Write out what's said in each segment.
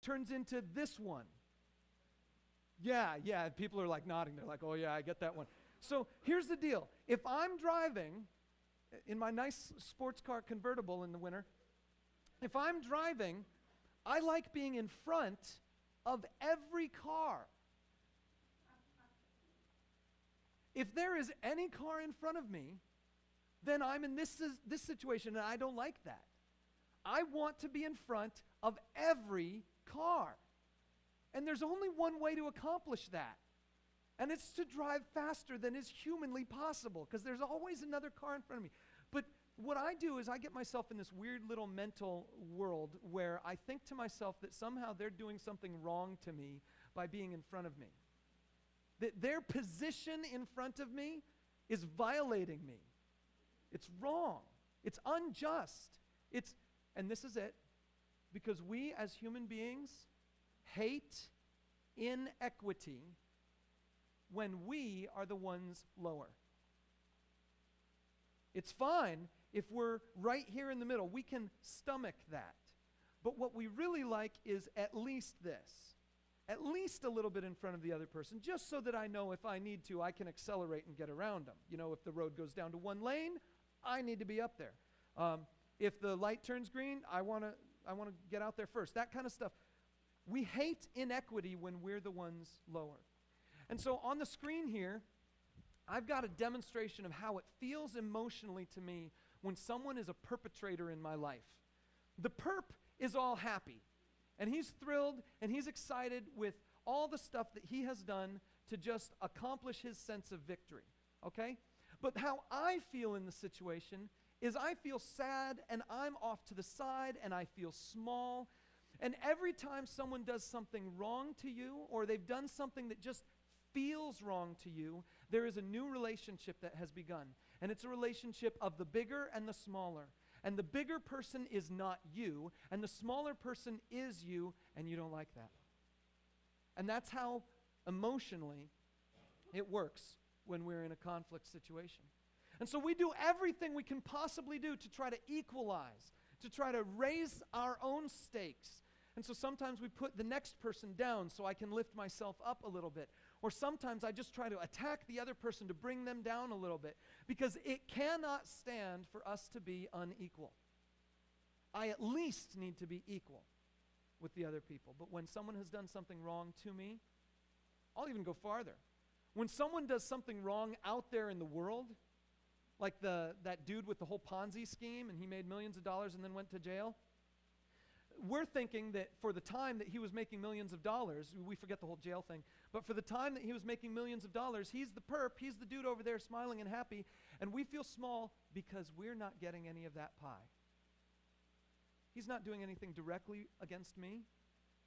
turns into this one. Yeah, people are like nodding. They're like, oh yeah, I get that one. So here's the deal. If I'm driving in my nice sports car convertible in the winter, if I'm driving, I like being in front of every car. If there is any car in front of me, then I'm in this situation, and I don't like that. I want to be in front of every car. And there's only one way to accomplish that. And it's to drive faster than is humanly possible, because there's always another car in front of me. But what I do is I get myself in this weird little mental world where I think to myself that somehow they're doing something wrong to me by being in front of me. That their position in front of me is violating me. It's wrong. It's unjust. And this is it, because we as human beings hate inequity when we are the ones lower. It's fine if we're right here in the middle. We can stomach that. But what we really like is at least this. At least a little bit in front of the other person, just so that I know if I need to, I can accelerate and get around them. You know, if the road goes down to one lane, I need to be up there. If the light turns green, I want to get out there first. That kind of stuff. We hate inequity when we're the ones lower. And so on the screen here, I've got a demonstration of how it feels emotionally to me when someone is a perpetrator in my life. The perp is all happy, and he's thrilled, and he's excited with all the stuff that he has done to just accomplish his sense of victory, okay? But how I feel in the situation is I feel sad, and I'm off to the side, and I feel small. And every time someone does something wrong to you, or they've done something that just feels wrong to you, there is a new relationship that has begun. And it's a relationship of the bigger and the smaller. And the bigger person is not you, and the smaller person is you, and you don't like that. And that's how emotionally it works when we're in a conflict situation. And so we do everything we can possibly do to try to equalize, to try to raise our own stakes. And so sometimes we put the next person down so I can lift myself up a little bit. Or sometimes I just try to attack the other person to bring them down a little bit, because it cannot stand for us to be unequal. I at least need to be equal with the other people. But when someone has done something wrong to me, I'll even go farther. When someone does something wrong out there in the world, like that dude with the whole Ponzi scheme, and he made millions of dollars and then went to jail, we're thinking that for the time that he was making millions of dollars, we forget the whole jail thing, but for the time that he was making millions of dollars, he's the perp, he's the dude over there smiling and happy, and we feel small because we're not getting any of that pie. He's not doing anything directly against me,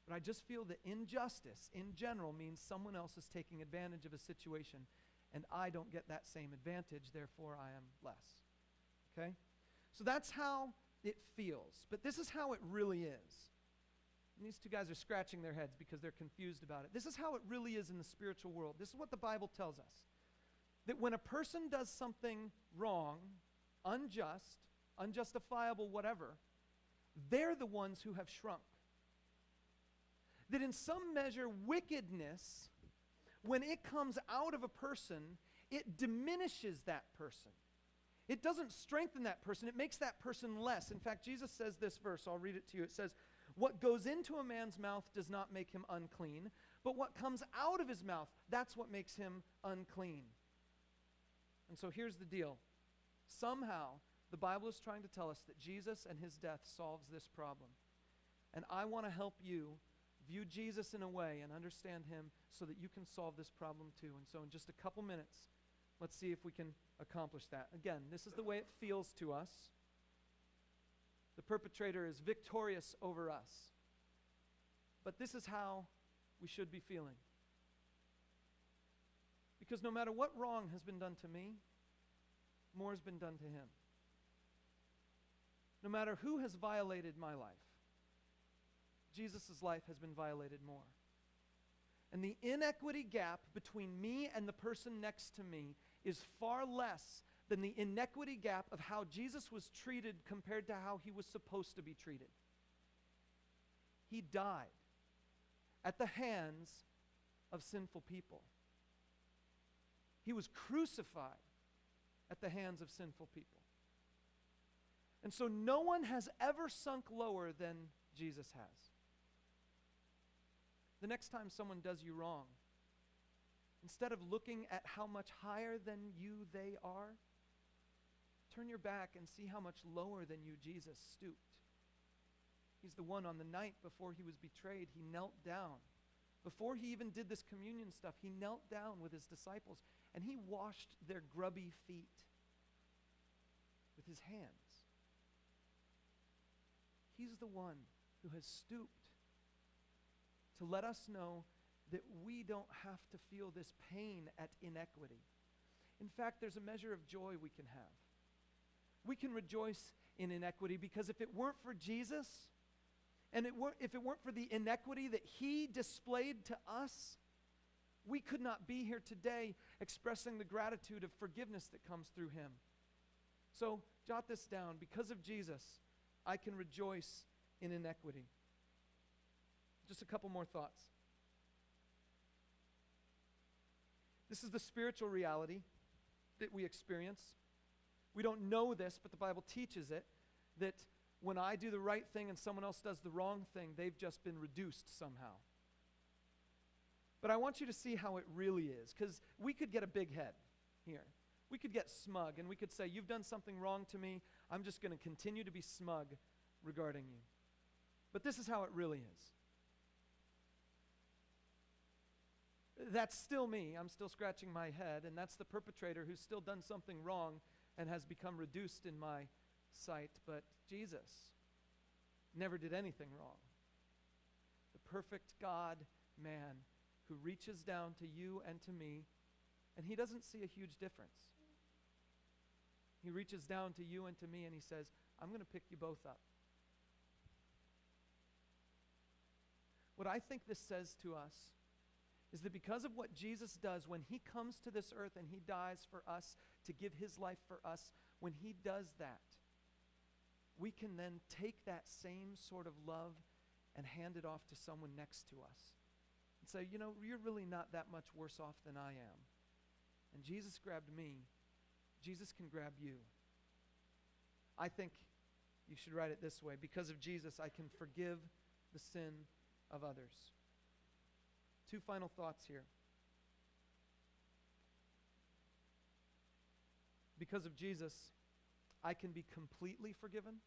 but I just feel that injustice in general means someone else is taking advantage of a situation, and I don't get that same advantage, therefore I am less. Okay? So that's how it feels. But this is how it really is. And these two guys are scratching their heads because they're confused about it. This is how it really is in the spiritual world. This is what the Bible tells us. That when a person does something wrong, unjust, unjustifiable, whatever, they're the ones who have shrunk. That in some measure, wickedness, when it comes out of a person, it diminishes that person. It doesn't strengthen that person. It makes that person less. In fact, Jesus says this verse. I'll read it to you. It says, "What goes into a man's mouth does not make him unclean, but what comes out of his mouth, that's what makes him unclean." And so here's the deal. Somehow, the Bible is trying to tell us that Jesus and his death solves this problem. And I want to help you view Jesus in a way and understand him so that you can solve this problem too. And so in just a couple minutes, let's see if we can accomplish that. Again, this is the way it feels to us. The perpetrator is victorious over us. But this is how we should be feeling. Because no matter what wrong has been done to me, more has been done to him. No matter who has violated my life, Jesus' life has been violated more. And the inequity gap between me and the person next to me is far less than the inequity gap of how Jesus was treated compared to how he was supposed to be treated. He died at the hands of sinful people. He was crucified at the hands of sinful people. And so no one has ever sunk lower than Jesus has. The next time someone does you wrong, instead of looking at how much higher than you they are, turn your back and see how much lower than you Jesus stooped. He's the one on the night before he was betrayed, he knelt down. Before he even did this communion stuff, he knelt down with his disciples and he washed their grubby feet with his hands. He's the one who has stooped to let us know that we don't have to feel this pain at inequity. In fact, there's a measure of joy we can have. We can rejoice in inequity because if it weren't for Jesus, and if it weren't for the inequity that he displayed to us, we could not be here today expressing the gratitude of forgiveness that comes through him. So jot this down. Because of Jesus, I can rejoice in inequity. Just a couple more thoughts. This is the spiritual reality that we experience. We don't know this, but the Bible teaches it, that when I do the right thing and someone else does the wrong thing, they've just been reduced somehow. But I want you to see how it really is, because we could get a big head here. We could get smug, and we could say, you've done something wrong to me. I'm just going to continue to be smug regarding you. But this is how it really is. That's still me. I'm still scratching my head, and that's the perpetrator who's still done something wrong and has become reduced in my sight. But Jesus never did anything wrong. The perfect God, man, who reaches down to you and to me, and he doesn't see a huge difference. He reaches down to you and to me, and he says, I'm going to pick you both up. What I think this says to us is that because of what Jesus does when he comes to this earth and he dies for us to give his life for us, when he does that, we can then take that same sort of love and hand it off to someone next to us and say, you know, you're really not that much worse off than I am. And Jesus grabbed me. Jesus can grab you. I think you should write it this way. Because of Jesus, I can forgive the sin of others. Two final thoughts here. Because of Jesus, I can be completely forgiven,